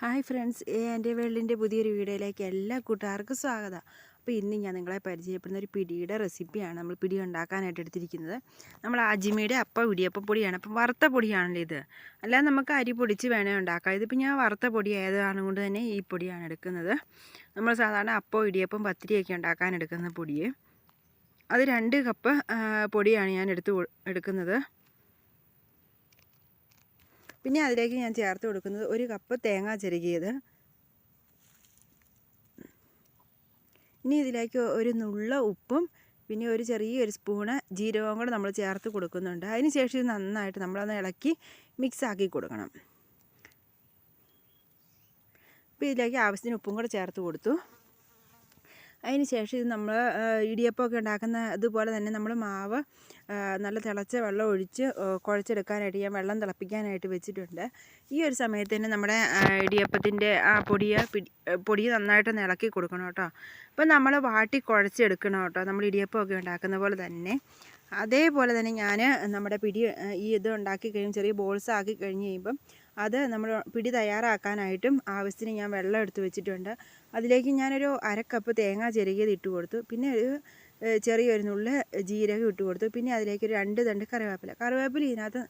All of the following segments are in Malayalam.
ഹായ് ഫ്രണ്ട്സ്, എൻ്റെ വേൾഡിൻ്റെ പുതിയൊരു വീഡിയോയിലേക്ക് എല്ലാ കൂട്ടുകാർക്കും സ്വാഗതം. അപ്പോൾ ഇന്ന് ഞാൻ നിങ്ങളെ പരിചയപ്പെടുന്ന ഒരു പിടിയുടെ റെസിപ്പിയാണ്. നമ്മൾ പിടി ഉണ്ടാക്കാനായിട്ട് എടുത്തിരിക്കുന്നത് നമ്മൾ അജ്മിയുടെ ഇടിയപ്പം പൊടിയാണ്. അപ്പം വറുത്ത പൊടിയാണല്ലോ ഇത്, അല്ലാതെ നമുക്ക് അരി പൊടിച്ച് വേണേൽ ഉണ്ടാക്കാം. ഇതിപ്പോൾ ഞാൻ വറുത്ത പൊടി ആയതാണ് കൊണ്ട് തന്നെ ഈ പൊടിയാണ് എടുക്കുന്നത്. നമ്മൾ സാധാരണ ഇടിയപ്പം പത്തിരിയൊക്കെ ഉണ്ടാക്കാൻ എടുക്കുന്ന പൊടിയെ, അത് 2 കപ്പ് പൊടിയാണ് ഞാൻ എടുക്കുന്നത്. പിന്നെ അതിലേക്ക് ഞാൻ ചേർത്ത് കൊടുക്കുന്നത് 1 കപ്പ് തേങ്ങ ചിരകിയത്. ഇനി ഇതിലേക്ക് ഒരു നുള്ള ഉപ്പും പിന്നെ ഒരു ചെറിയൊരു സ്പൂണ് ജീരകവും കൂടെ നമ്മൾ ചേർത്ത് കൊടുക്കുന്നുണ്ട്. അതിന് ശേഷം ഇത് നന്നായിട്ട് നമ്മളൊന്ന് ഇളക്കി മിക്സാക്കി കൊടുക്കണം. അപ്പോൾ ഇതിലേക്ക് ആവശ്യത്തിന് ഉപ്പും കൂടെ ചേർത്ത് കൊടുത്തു. അതിന് ശേഷം ഇത് നമ്മൾ ഇടിയപ്പമൊക്കെ ഉണ്ടാക്കുന്ന അതുപോലെ തന്നെ നമ്മൾ മാവ് നല്ല തിളച്ച വെള്ളം ഒഴിച്ച് കുഴച്ചെടുക്കാനായിട്ട് ഞാൻ വെള്ളം തിളപ്പിക്കാനായിട്ട് വെച്ചിട്ടുണ്ട്. ഈ ഒരു സമയത്ത് തന്നെ നമ്മുടെ ഇടിയപ്പത്തിൻ്റെ ആ പൊടി നന്നായിട്ടൊന്ന് ഇളക്കി കൊടുക്കണം കേട്ടോ. അപ്പം നമ്മൾ വാട്ടി കുഴച്ചെടുക്കണം കേട്ടോ, നമ്മൾ ഇടിയപ്പമൊക്കെ ഉണ്ടാക്കുന്ന പോലെ തന്നെ. അതേപോലെ തന്നെ ഞാൻ നമ്മുടെ ഇത് ഉണ്ടാക്കി കഴിയുമ്പോൾ ചെറിയ ബോൾസ് ആക്കി കഴിഞ്ഞ് കഴിയുമ്പം അത് നമ്മൾ പിടി തയ്യാറാക്കാനായിട്ടും ആവശ്യത്തിന് ഞാൻ വെള്ളം എടുത്ത് വെച്ചിട്ടുണ്ട്. അതിലേക്ക് ഞാനൊരു 1/2 കപ്പ് തേങ്ങ ചിരകിയത് ഇട്ട് കൊടുത്തു. പിന്നെ ഒരു ചെറിയൊരു നുള്ള് ജീരകം ഇട്ട് കൊടുത്തു. പിന്നെ അതിലേക്ക് ഒരു 2 തണ്ട് കറിവേപ്പില ഇതിനകത്ത്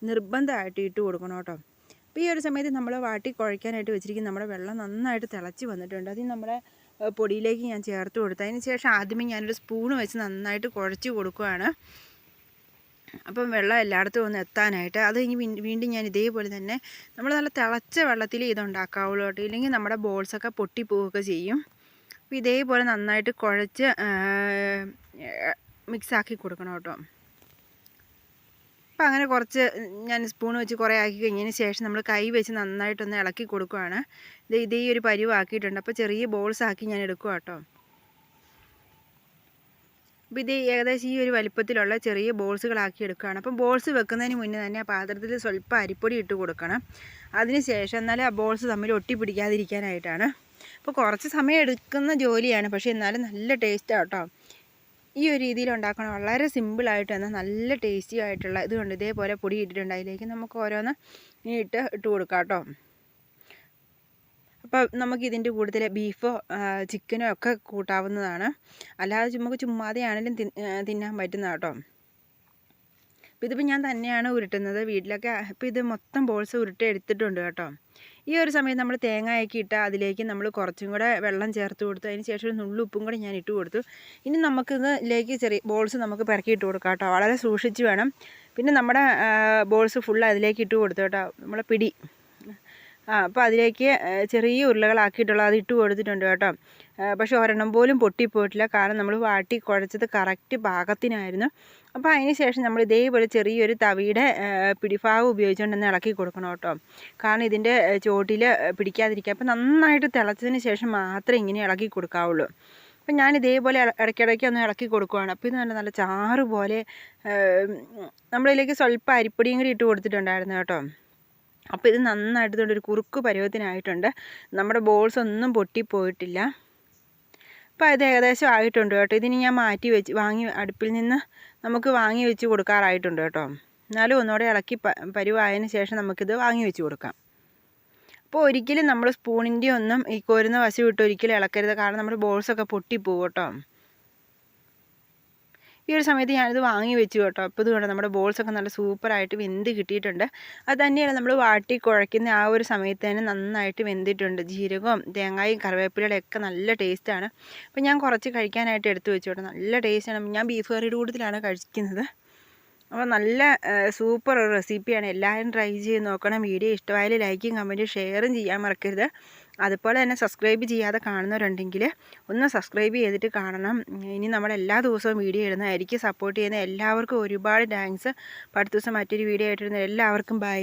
നിർബന്ധമായിട്ട് ഇട്ട് കൊടുക്കണം കേട്ടോ. അപ്പോൾ ഈ ഒരു സമയത്ത് നമ്മൾ വാട്ടി കുഴയ്ക്കാനായിട്ട് വെച്ചിരിക്കുന്ന നമ്മുടെ വെള്ളം നന്നായിട്ട് തിളച്ച് വന്നിട്ടുണ്ട്. അതിന് നമ്മുടെ പൊടിയിലേക്ക് ഞാൻ ചേർത്ത് കൊടുത്തു. അതിന് ശേഷം ആദ്യമേ ഞാനൊരു സ്പൂണ് വെച്ച് നന്നായിട്ട് കുഴച്ച് കൊടുക്കുകയാണ്. അപ്പം വെള്ളം എല്ലായിടത്തും ഒന്ന് എത്താനായിട്ട്. അത് ഇനി വീണ്ടും ഞാൻ ഇതേപോലെ തന്നെ നമ്മൾ നല്ല തിളച്ച വെള്ളത്തിൽ ഇതുണ്ടാക്കാവുള്ളൂ കേട്ടോ, ഇല്ലെങ്കിൽ നമ്മുടെ ബോൾസൊക്കെ പൊട്ടിപ്പോവുകയൊക്കെ ചെയ്യും. അപ്പോൾ ഇതേപോലെ നന്നായിട്ട് കുഴച്ച് മിക്സാക്കി കൊടുക്കണം കേട്ടോ. അപ്പോൾ അങ്ങനെ കുറച്ച് ഞാൻ സ്പൂൺ വെച്ച് കുറേ ആക്കി കഴിഞ്ഞതിന് ശേഷം നമ്മൾ കൈ വെച്ച് നന്നായിട്ടൊന്ന് ഇളക്കി കൊടുക്കുകയാണ്. ഇതേ ഒരു പരുവാക്കിയിട്ടുണ്ട്. അപ്പോൾ ചെറിയ ബോൾസ് ആക്കി ഞാൻ എടുക്കുക കേട്ടോ. അപ്പോൾ ഇത് ഏകദേശം ഈ ഒരു വലിപ്പത്തിലുള്ള ചെറിയ ബോൾസുകളാക്കി എടുക്കുകയാണ്. അപ്പം ബോൾസ് വെക്കുന്നതിന് മുന്നേ തന്നെ ആ പാത്രത്തിൽ സ്വല്പം അരിപ്പൊടി ഇട്ട് കൊടുക്കണം. അതിന് ശേഷം എന്നാലും ആ ബോൾസ് തമ്മിൽ ഒട്ടിപ്പിടിക്കാതിരിക്കാനായിട്ടാണ്. അപ്പോൾ കുറച്ച് സമയം എടുക്കുന്ന ജോലിയാണ്, പക്ഷേ എന്നാലും നല്ല ടേസ്റ്റാണ് കേട്ടോ. ഈ ഒരു രീതിയിൽ ഉണ്ടാക്കണം, വളരെ സിമ്പിളായിട്ട് എന്നാൽ നല്ല ടേസ്റ്റി ആയിട്ടുള്ള ഇതുകൊണ്ട് ഇതേപോലെ പൊടി ഇട്ടിട്ടുണ്ട്. അതിലേക്ക് നമുക്ക് ഓരോന്ന് ഇട്ട് കൊടുക്കാം കേട്ടോ. അപ്പോൾ നമുക്ക് ഇതിൻ്റെ കൂടുതൽ ബീഫോ ചിക്കനോ ഒക്കെ കൂട്ടാവുന്നതാണ്, അല്ലാതെ നമുക്ക് ചുമ്മാതെയാണെങ്കിലും തിന്നാൻ പറ്റുന്ന കേട്ടോ. അപ്പോൾ ഇതിപ്പോൾ ഞാൻ തന്നെയാണ് ഉരുട്ടുന്നത് വീട്ടിലൊക്കെ. അപ്പോൾ ഇത് മൊത്തം ബോൾസ് ഉരുട്ടി എടുത്തിട്ടുണ്ട് കേട്ടോ. ഈ ഒരു സമയത്ത് നമ്മൾ തേങ്ങയൊക്കെ ഇട്ട് അതിലേക്ക് നമ്മൾ കുറച്ചും കൂടെ വെള്ളം ചേർത്ത് കൊടുത്തു. അതിന് ശേഷം ഒരു നുള്ളുപ്പും കൂടെ ഞാൻ ഇട്ട് കൊടുത്തു. ഇനി നമുക്കിതിലേക്ക് ചെറിയ ബോൾസ് നമുക്ക് പെരക്കി ഇട്ട് കൊടുക്കാം കേട്ടോ, വളരെ സൂക്ഷിച്ച് വേണം. പിന്നെ നമ്മുടെ ബോൾസ് ഫുൾ അതിലേക്ക് ഇട്ട് കൊടുത്തു കേട്ടോ, നമ്മളെ പിടി. അപ്പോൾ അതിലേക്ക് ചെറിയ ഉരുളകളാക്കിയിട്ടുള്ള അത് ഇട്ട് കൊടുത്തിട്ടുണ്ട് കേട്ടോ. പക്ഷേ ഒരെണ്ണം പോലും പൊട്ടിപ്പോയിട്ടില്ല, കാരണം നമ്മൾ വാട്ടി കുഴച്ചത് കറക്റ്റ് പാകത്തിനായിരുന്നു. അപ്പോൾ അതിന് ശേഷം നമ്മൾ ഇതേപോലെ ചെറിയൊരു തവിയുടെ പിടിഭാഗം ഉപയോഗിച്ചുകൊണ്ടൊന്ന് ഇളക്കി കൊടുക്കണം കേട്ടോ, കാരണം ഇതിൻ്റെ ചോട്ടിൽ പിടിക്കാതിരിക്കുക. അപ്പോൾ നന്നായിട്ട് തിളച്ചതിന് ശേഷം മാത്രമേ ഇങ്ങനെ ഇളക്കി കൊടുക്കാവുള്ളൂ. അപ്പം ഞാൻ ഇതേപോലെ ഇടയ്ക്കിടയ്ക്ക് ഒന്ന് ഇളക്കി കൊടുക്കുകയാണ്. അപ്പോൾ ഇത് നല്ല ചാറ് പോലെ നമ്മളിതിലേക്ക് സ്വല്പം അരിപ്പൊടിയും കൂടി ഇട്ട് കൊടുത്തിട്ടുണ്ടായിരുന്നു കേട്ടോ. അപ്പോൾ ഇത് നന്നായിട്ട് ഒരു കുറുക്ക് പരുവത്തിനായിട്ടുണ്ട്. നമ്മുടെ ബോൾസ് ഒന്നും പൊട്ടിപ്പോയിട്ടില്ല. അപ്പോൾ ഇത് ഏകദേശം ആയിട്ടുണ്ട് കേട്ടോ. ഇതിന് ഞാൻ അടുപ്പിൽ നിന്ന് നമുക്ക് വാങ്ങി വെച്ച് കൊടുക്കാറായിട്ടുണ്ട് കേട്ടോ. എന്നാലും ഒന്നുകൂടെ ഇളക്കി പരുവായതിന് ശേഷം നമുക്കിത് വാങ്ങി വെച്ച് കൊടുക്കാം. അപ്പോൾ ഒരിക്കലും നമ്മൾ സ്പൂണിൻ്റെ ഒന്നും ഈ കോരുന്ന വശം ഇട്ട് ഒരിക്കലും ഇളക്കരുത്, കാരണം നമ്മുടെ ബോൾസൊക്കെ പൊട്ടിപ്പോവും കേട്ടോ. ഈ ഒരു സമയത്ത് ഞാനിത് വാങ്ങി വെച്ചു കേട്ടോ. അപ്പോൾ ഇത് കണ്ടോ, നമ്മുടെ ബോൾസൊക്കെ നല്ല സൂപ്പറായിട്ട് വെന്ത് കിട്ടിയിട്ടുണ്ട്. അത് തന്നെയാണ് നമ്മൾ വാട്ടി കുഴയ്ക്കുന്ന ആ ഒരു സമയത്ത് തന്നെ നന്നായിട്ട് വെന്തിട്ടുണ്ട്. ജീരകവും തേങ്ങയും കറിവേപ്പിലയുടെ ഒക്കെ നല്ല ടേസ്റ്റാണ്. അപ്പോൾ ഞാൻ കുറച്ച് കഴിക്കാനായിട്ട് എടുത്ത് വെച്ചു കേട്ടോ, നല്ല ടേസ്റ്റാണ്. ഞാൻ ബീഫ് കറിയുടെ കൂട്ടത്തിലാണ് കഴിക്കുന്നത്. അപ്പോൾ നല്ല സൂപ്പർ ഒരു റെസിപ്പിയാണ്, എല്ലാവരും ട്രൈ ചെയ്ത് നോക്കണം. വീഡിയോ ഇഷ്ടമായാലും ലൈക്കും കമൻറ്റും ഷെയറും ചെയ്യാൻ മറക്കരുത്. അതുപോലെ തന്നെ സബ്സ്ക്രൈബ് ചെയ്യാതെ കാണുന്നവരുണ്ടെങ്കിൽ ഒന്ന് സബ്സ്ക്രൈബ് ചെയ്തിട്ട് കാണണം. ഇനി നമ്മൾ എല്ലാ ദിവസവും വീഡിയോ ഇടുന്നതായിരിക്കും. സപ്പോർട്ട് ചെയ്യുന്ന എല്ലാവർക്കും ഒരുപാട് താങ്ക്സ്. അടുത്ത ദിവസം മറ്റൊരു വീഡിയോ ആയിട്ടിരുന്ന എല്ലാവർക്കും ബൈ.